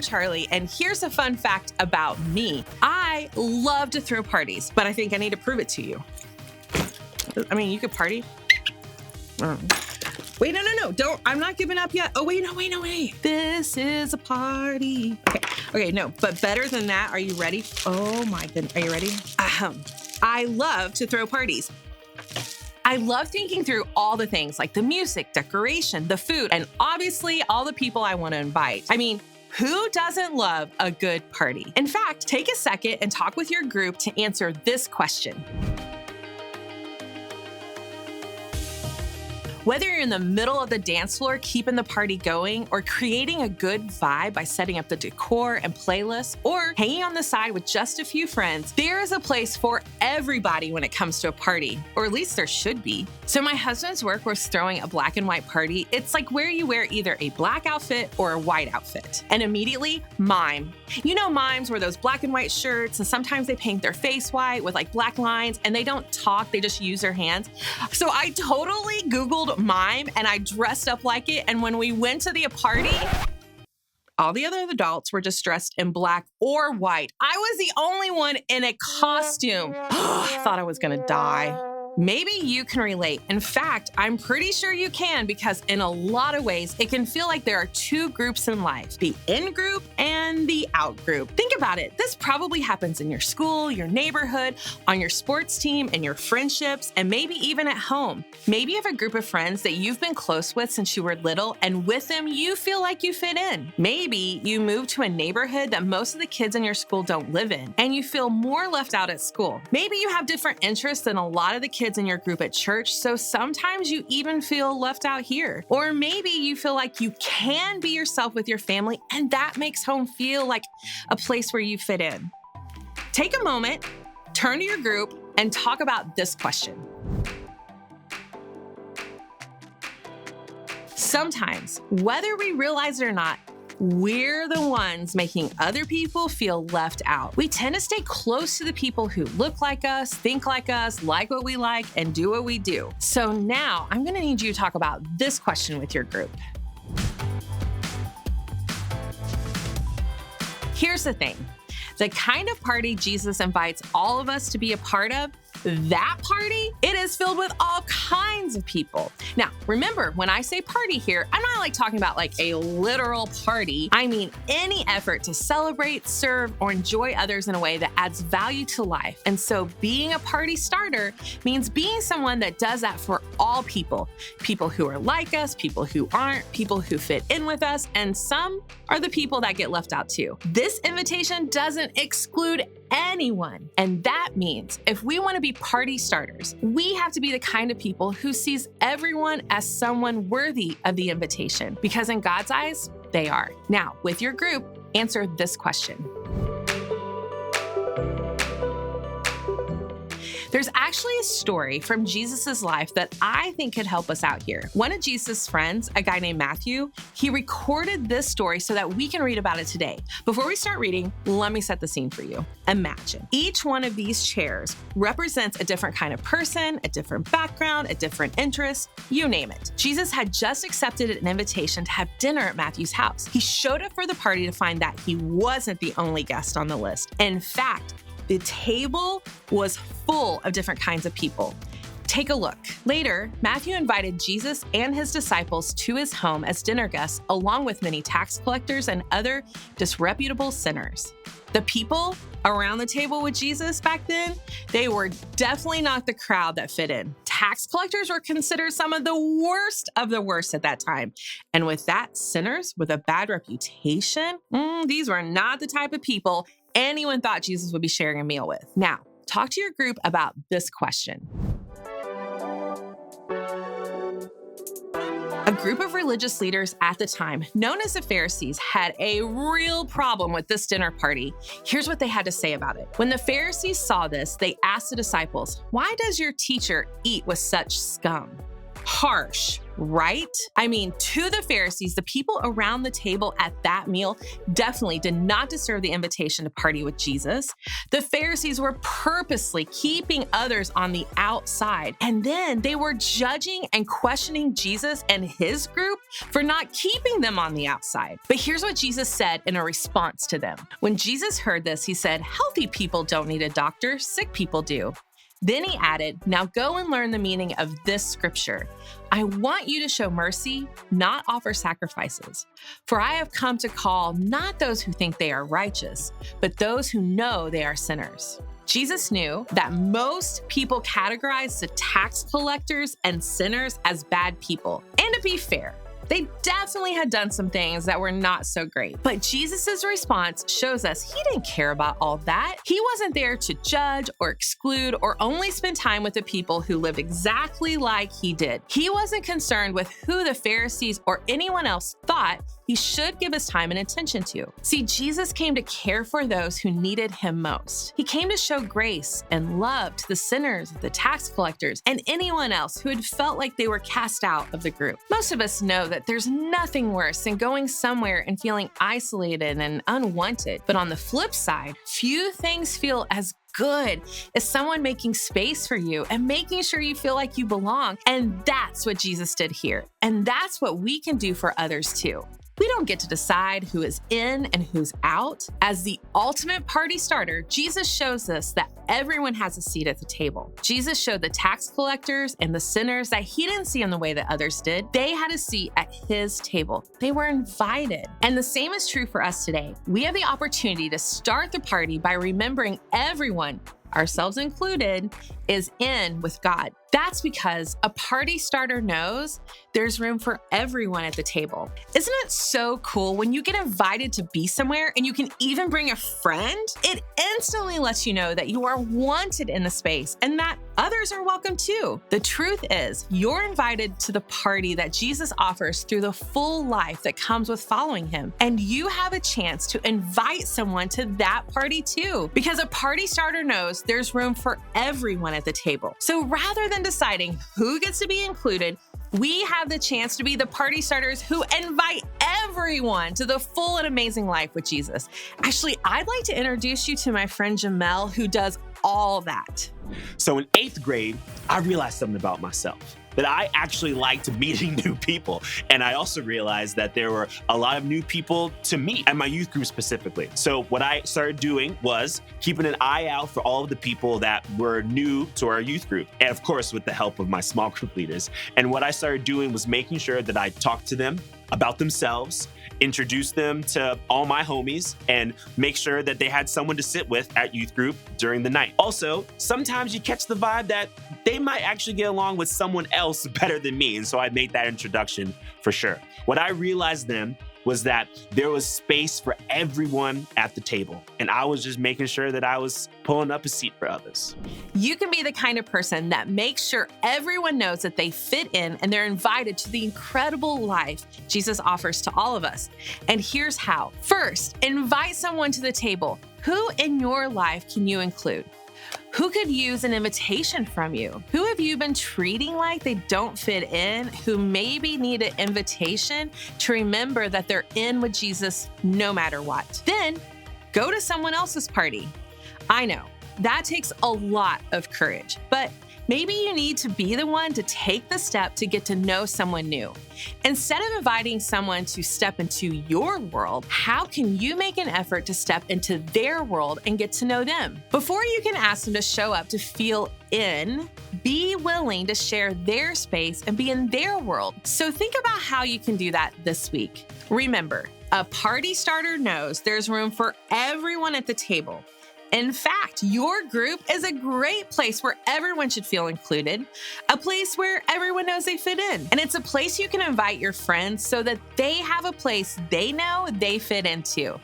Charlie, and here's a fun fact about me. I love to throw parties, but I think I need to prove it to you. I mean, you could party. Wait, no, don't. I'm not giving up yet. Oh, wait, no, wait. This is a party. Okay, no, but better than that, are you ready? Oh my goodness, are you ready? I love to throw parties. I love thinking through all the things like the music, decoration, the food, and obviously all the people I want to invite. I mean, who doesn't love a good party? In fact, take a second and talk with your group to answer this question. Whether you're in the middle of the dance floor, keeping the party going, or creating a good vibe by setting up the decor and playlists, or hanging on the side with just a few friends, there is a place for everybody when it comes to a party, or at least there should be. So my husband's work was throwing a black and white party. It's like where you wear either a black outfit or a white outfit. And immediately, mime. You know mimes wear those black and white shirts, and sometimes they paint their face white with like black lines, and they don't talk, they just use their hands. So I totally Googled mime and I dressed up like it. And when we went to the party, all the other adults were just dressed in black or white. I was the only one in a costume. I thought I was gonna die. Maybe you can relate. In fact, I'm pretty sure you can, because in a lot of ways, it can feel like there are two groups in life, the in group and the out group. Think about it. This probably happens in your school, your neighborhood, on your sports team, and your friendships, and maybe even at home. Maybe you have a group of friends that you've been close with since you were little, and with them, you feel like you fit in. Maybe you moved to a neighborhood that most of the kids in your school don't live in, and you feel more left out at school. Maybe you have different interests than a lot of the kids in your group at church, so sometimes you even feel left out here. Or maybe you feel like you can be yourself with your family, and that makes home feel like a place where you fit in. Take a moment, turn to your group, and talk about this question. Sometimes, whether we realize it or not, we're the ones making other people feel left out. We tend to stay close to the people who look like us, think like us, like what we like, and do what we do. So now I'm gonna need you to talk about this question with your group. Here's the thing. The kind of party Jesus invites all of us to be a part of, that party, it is filled with all kinds of people. Now, remember, when I say party here, I'm not like talking about like a literal party. I mean any effort to celebrate, serve, or enjoy others in a way that adds value to life. And so being a party starter means being someone that does that for all people. People who are like us, people who aren't, people who fit in with us, and some are the people that get left out too. This invitation doesn't exclude anyone. And that means if we want to be party starters, we have to be the kind of people who sees everyone as someone worthy of the invitation, because in God's eyes, they are. Now, with your group, answer this question. There's actually a story from Jesus' life that I think could help us out here. One of Jesus' friends, a guy named Matthew, he recorded this story so that we can read about it today. Before we start reading, let me set the scene for you. Imagine each one of these chairs represents a different kind of person, a different background, a different interest, you name it. Jesus had just accepted an invitation to have dinner at Matthew's house. He showed up for the party to find that he wasn't the only guest on the list. In fact, the table was full of different kinds of people. Take a look. Later, Matthew invited Jesus and his disciples to his home as dinner guests, along with many tax collectors and other disreputable sinners. The people around the table with Jesus back then, they were definitely not the crowd that fit in. Tax collectors were considered some of the worst at that time. And with that, sinners with a bad reputation, these were not the type of people anyone thought Jesus would be sharing a meal with. Now, talk to your group about this question. A group of religious leaders at the time, known as the Pharisees, had a real problem with this dinner party. Here's what they had to say about it. When the Pharisees saw this, they asked the disciples, "Why does your teacher eat with such scum?" Harsh, right? I mean, to the Pharisees, the people around the table at that meal definitely did not deserve the invitation to party with Jesus. The Pharisees were purposely keeping others on the outside, and then they were judging and questioning Jesus and his group for not keeping them on the outside. But here's what Jesus said in a response to them. When Jesus heard this, he said, "Healthy people don't need a doctor, sick people do." Then he added, "Now go and learn the meaning of this scripture. I want you to show mercy, not offer sacrifices. For I have come to call not those who think they are righteous, but those who know they are sinners." Jesus knew that most people categorize the tax collectors and sinners as bad people. And to be fair, they definitely had done some things that were not so great. But Jesus' response shows us he didn't care about all that. He wasn't there to judge or exclude or only spend time with the people who lived exactly like he did. He wasn't concerned with who the Pharisees or anyone else thought he should give his time and attention to. See, Jesus came to care for those who needed him most. He came to show grace and love to the sinners, the tax collectors, and anyone else who had felt like they were cast out of the group. Most of us know that there's nothing worse than going somewhere and feeling isolated and unwanted. But on the flip side, few things feel as good as someone making space for you and making sure you feel like you belong. And that's what Jesus did here. And that's what we can do for others too. We don't get to decide who is in and who's out. As the ultimate party starter, Jesus shows us that everyone has a seat at the table. Jesus showed the tax collectors and the sinners that he didn't see in the way that others did. They had a seat at his table. They were invited. And the same is true for us today. We have the opportunity to start the party by remembering everyone, ourselves included, is in with God. That's because a party starter knows there's room for everyone at the table. Isn't it so cool when you get invited to be somewhere and you can even bring a friend? It instantly lets you know that you are wanted in the space and that others are welcome too. The truth is, you're invited to the party that Jesus offers through the full life that comes with following him. And you have a chance to invite someone to that party too, because a party starter knows there's room for everyone at the table. So rather than deciding who gets to be included, we have the chance to be the party starters who invite everyone to the full and amazing life with Jesus. Actually, I'd like to introduce you to my friend Jamel, who does all that. So in 8th grade, I realized something about myself, that I actually liked meeting new people. And I also realized that there were a lot of new people to meet at my youth group specifically. So what I started doing was keeping an eye out for all of the people that were new to our youth group. And of course, with the help of my small group leaders. And what I started doing was making sure that I talked to them about themselves, introduce them to all my homies, and make sure that they had someone to sit with at youth group during the night. Also, sometimes you catch the vibe that they might actually get along with someone else better than me, and so I made that introduction for sure. What I realized then was that there was space for everyone at the table, and I was just making sure that I was pulling up a seat for others. You can be the kind of person that makes sure everyone knows that they fit in and they're invited to the incredible life Jesus offers to all of us. And here's how. First, invite someone to the table. Who in your life can you include? Who could use an invitation from you? Who have you been treating like they don't fit in, who maybe need an invitation to remember that they're in with Jesus no matter what? Then go to someone else's party. I know that takes a lot of courage, but maybe you need to be the one to take the step to get to know someone new. Instead of inviting someone to step into your world, how can you make an effort to step into their world and get to know them? Before you can ask them to show up to feel in, be willing to share their space and be in their world. So think about how you can do that this week. Remember, a party starter knows there's room for everyone at the table. In fact, your group is a great place where everyone should feel included, a place where everyone knows they fit in. And it's a place you can invite your friends so that they have a place they know they fit into.